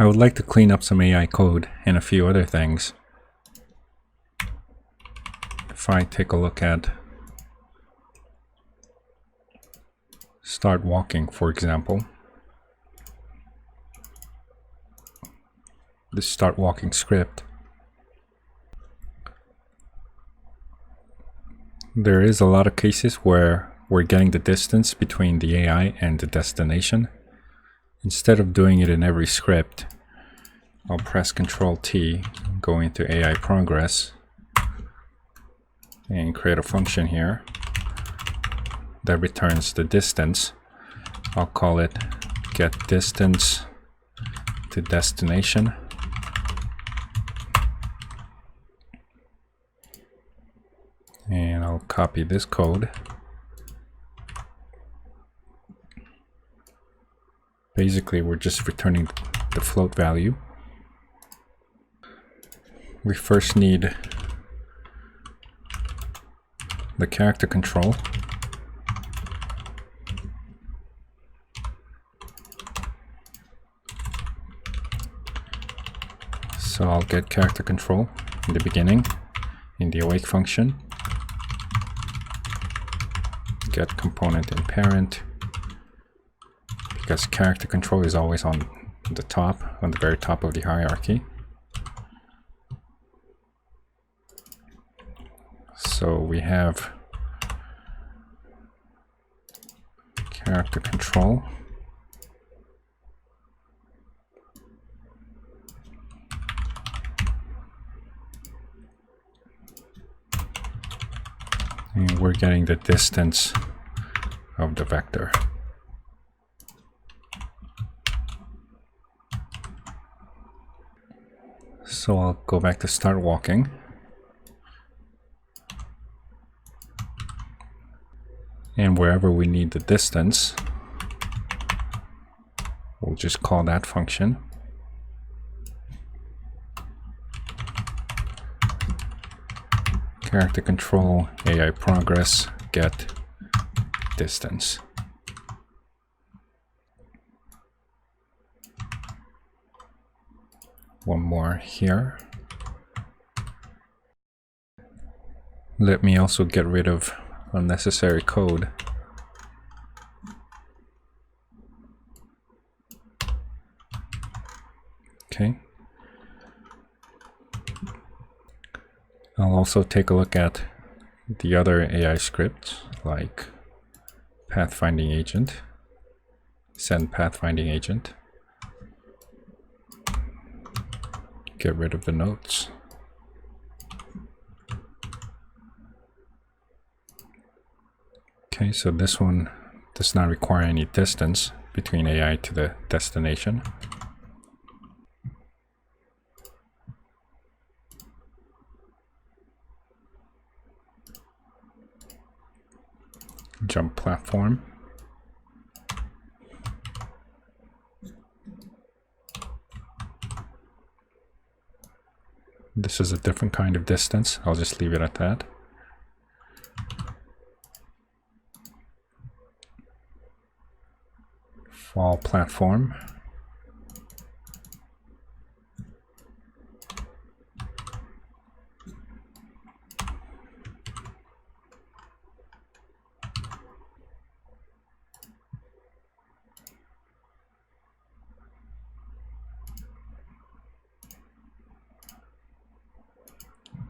I would like to clean up some AI code and a few other things. If I take a look at start walking, for example, this start walking script, there is a lot of cases where we're getting the distance between the AI and the destination. Instead of doing it in every script, I'll press Ctrl T, go into AI progress, and create a function here that returns the distance. I'll call it get distance to destination. And I'll copy this code. Basically, we're just returning the float value. We first need the character control. So I'll get character control in the beginning, in the awake function. Get component in parent, because character control is always on the top, on the very top of the hierarchy. So we have character control. And we're getting the distance of the vector. So I'll go back to start walking. And wherever we need the distance, we'll just call that function. Character control, AI progress, get distance. One more here. Let me also get rid of unnecessary code. Okay. I'll also take a look at the other AI scripts like PathFinding agent, send PathFinding agent, get rid of the notes. Okay, so this one does not require any distance between AI to the destination. Jump platform. This is a different kind of distance. I'll just leave it at that. Fall platform.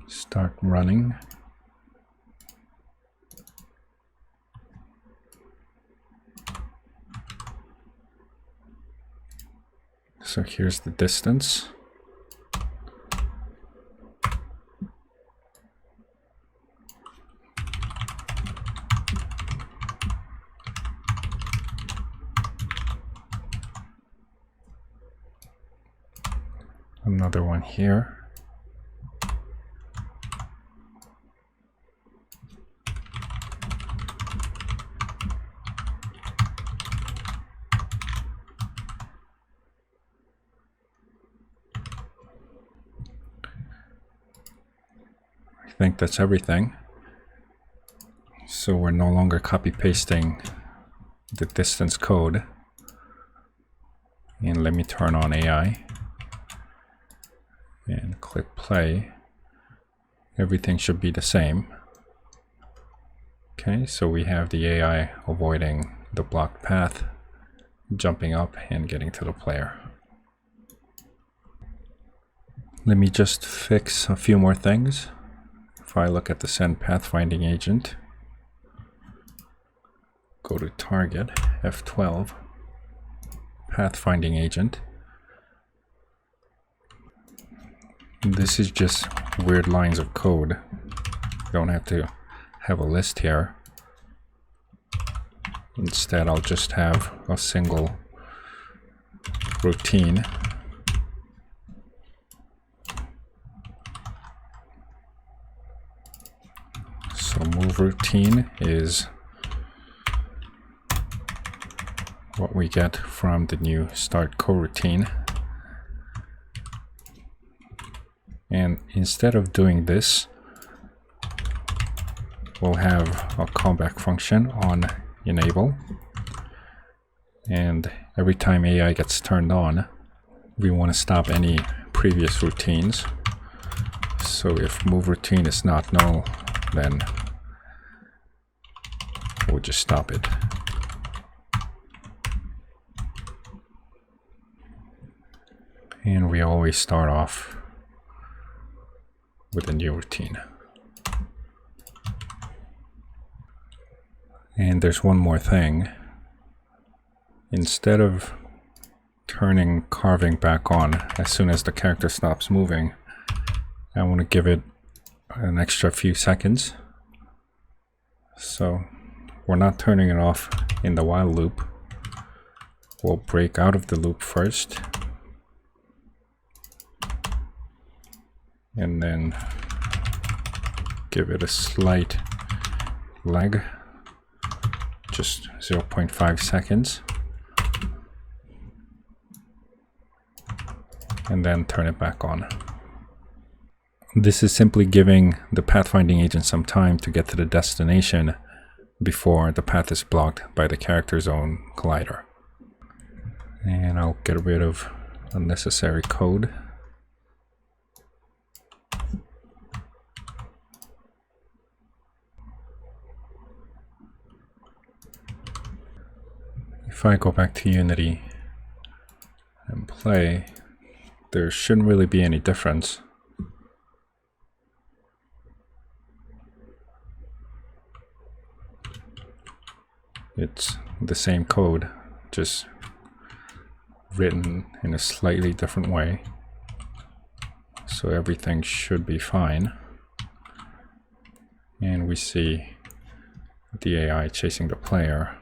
Start running. So here's the distance. Another one here. I think that's everything. So we're no longer copy pasting the distance code. And let me turn on AI. click play, everything should be the same. Okay, so we have the AI avoiding the blocked path, jumping up and getting to the player. Let me just fix a few more things. If I look at the send pathfinding agent, go to target, F12, pathfinding agent. This is just weird lines of code. You don't have to have a list here. Instead, I'll just have a single routine. So move routine is what we get from the new start coroutine. And instead of doing this, we'll have a callback function on enable. And every time AI gets turned on, we want to stop any previous routines. So if move routine is not null, then we'll just stop it. And we always start off with a new routine. And there's one more thing. Instead of turning carving back on as soon as the character stops moving, I want to give it an extra few seconds. So we're not turning it off in the while loop. We'll break out of the loop first, and then give it a slight lag, just 0.5 seconds, and then turn it back on. This is simply giving the pathfinding agent some time to get to the destination before the path is blocked by the character's own collider. And I'll get rid of unnecessary code. If I go back to Unity and play, there shouldn't really be any difference. It's the same code, just written in a slightly different way. So everything should be fine. And we see the AI chasing the player.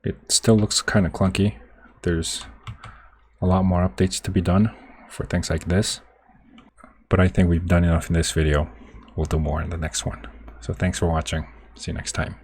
It still looks kind of clunky. There's a lot more updates to be done for things like this. But I think we've done enough in this video. We'll do more in the next one. So thanks for watching. See you next time.